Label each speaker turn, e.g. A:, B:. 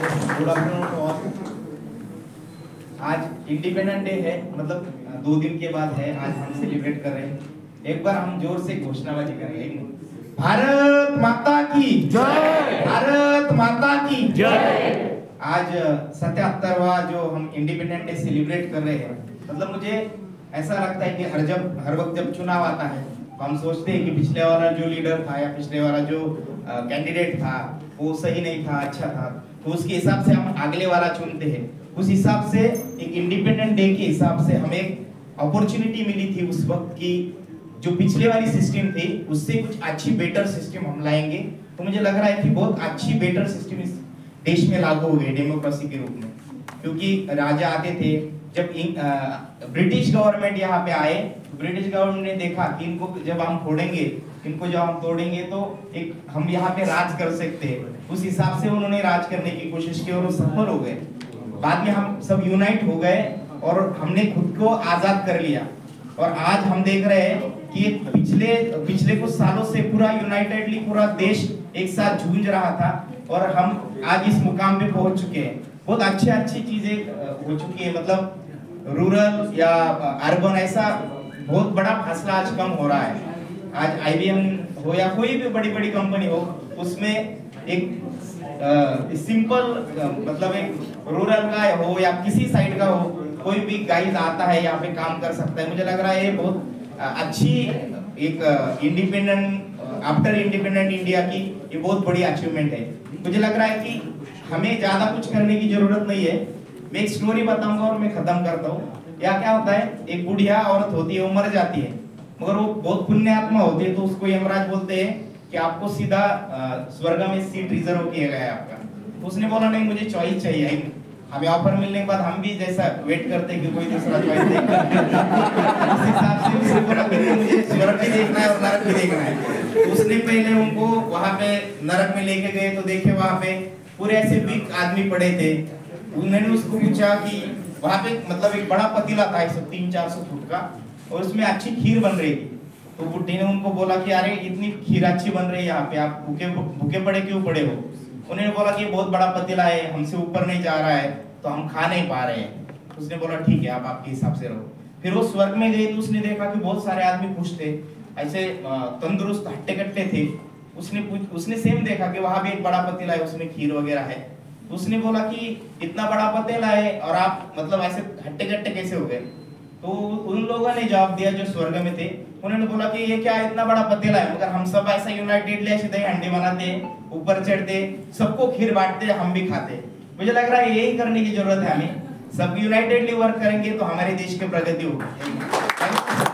A: Good afternoon to all. आज Independence Day है, मतलब 2 दिन के बाद है। आज हम सेलिब्रेट कर रहे हैं। एक बार हम जोर से घोषणाबाजी करेंगे। भारत माता की जय, भारत माता की जय। आज 77वां जो हम इंडिपेंडेंस डे सेलिब्रेट कर रहे हैं, मतलब मुझे ऐसा लगता है कि हर वक्त जब चुनाव आता है तो हम सोचते हैं कि पिछले वाला जो लीडर था या पिछले वाला जो कैंडिडेट था वो सही नहीं था, अच्छा था, तो उसके हिसाब से हम अगले वाला चुनते हैं। उस हिसाब से एक इंडिपेंडेंट डे के हिसाब से हमें एक अपॉर्चुनिटी मिली थी उस वक्त की जो पिछले वाली सिस्टम थी उससे कुछ अच्छी बेटर सिस्टम हम लाएंगे। तो मुझे लग रहा है कि बहुत अच्छी बेटर सिस्टम इस देश में लागू हो गई डेमोक्रेसी के रूप में, क्योंकि राजा आते थे। जब ब्रिटिश गवर्नमेंट यहाँ पे आए, ब्रिटिश गवर्नमेंट ने देखा कि इनको जब हम फोड़ेंगे, इनको जब हम तोड़ेंगे तो एक हम यहाँ पे राज कर सकते हैं। उस हिसाब से उन्होंने राज करने की कोशिश की और वो सफल हो गए। बाद में हम सब यूनाइट हो गए और हमने खुद को आजाद कर लिया। और आज हम देख रहे हैं कि पिछले कुछ सालों से पूरा यूनाइटेडली पूरा देश एक साथ जूझ रहा था और हम आज इस मुकाम पे पहुंच चुके हैं। बहुत अच्छी चीजें हो चुकी है, मतलब रूरल या अर्बन ऐसा बहुत बड़ा फासला आज कम हो रहा है। आज IBM हो या कोई भी बड़ी कंपनी हो, उसमें एक सिंपल मतलब एक रूरल का हो या किसी साइड का हो, कोई भी गाइड आता है यहाँ पे काम कर सकता है। मुझे लग रहा है ये बहुत अच्छी एक इंडिपेंडेंट आफ्टर इंडिपेंडेंट इंडिया की ये बहुत बड़ी अचीवमेंट है। मुझे लग रहा है कि हमें ज्यादा कुछ करने की जरूरत नहीं है। मैं एक स्टोरी बताऊंगा और मैं खत्म करता हूँ। या क्या होता है, एक बुढ़िया औरत होती है, वो मर जाती है, मगर वो बहुत पुण्यात्मा होती है, तो उसको यमराज बोलते हैं कि आपको सीधा स्वर्ग में सीट रिजर्व किया गया है आपका। तो उसने बोला नहीं, मुझे चॉइस चाहिए। हमें ऑफर मिलने के बाद हम भी जैसा वेट करते हैं कि कोई दूसरा चॉइस देगा। उस हिसाब से उसने बोला कि मुझे स्वर्ग भी देखना है और नरक भी देखना है। तो उसने पहले उनको वहां पे नरक में लेके गए तो देखे वहां पे पूरे ऐसे वीक आदमी पड़े थे। उन्होंने उसको पूछा कि वहां पे मतलब एक बड़ा पतीला था 300-400 फुट का और उसमें अच्छी खीर बन रही थी। तो बुड्ढी ने उनको बोला कि अरे इतनी खीर अच्छी बन रही है यहाँ पे, आप भूखे पड़े क्यों पड़े हो? उन्होंने बोला कि बहुत बड़ा पतीला है, हमसे ऊपर नहीं जा रहा है तो हम खा नहीं पा रहे हैं। उसने बोला ठीक है, आप आपके हिसाब से रहो। फिर वो स्वर्ग में गई तो उसने देखा कि बहुत सारे आदमी खुश थे, ऐसे तंदुरुस्त हट्टे कट्टे थे। उसने सेम देखा कि वहां भी एक बड़ा पतीला है, उसमें खीर वगैरह है। तो उसने बोला कि इतना बड़ा पतीला है और आप मतलब ऐसे हट्टे कट्टे कैसे हो गए? तो उन लोगों ने जवाब दिया जो स्वर्ग में थे। उन्होंने बोला कि ये क्या इतना बड़ा पतीला है, मगर हम सब ऐसा यूनाइटेडली ऐसे दही हंडी बनाते, ऊपर चढ़ते, सबको खीर बांटते, हम भी खाते। मुझे लग रहा है यही करने की जरूरत है हमें। सब यूनाइटेडली वर्क करेंगे तो हमारे देश की प्रगति होगी।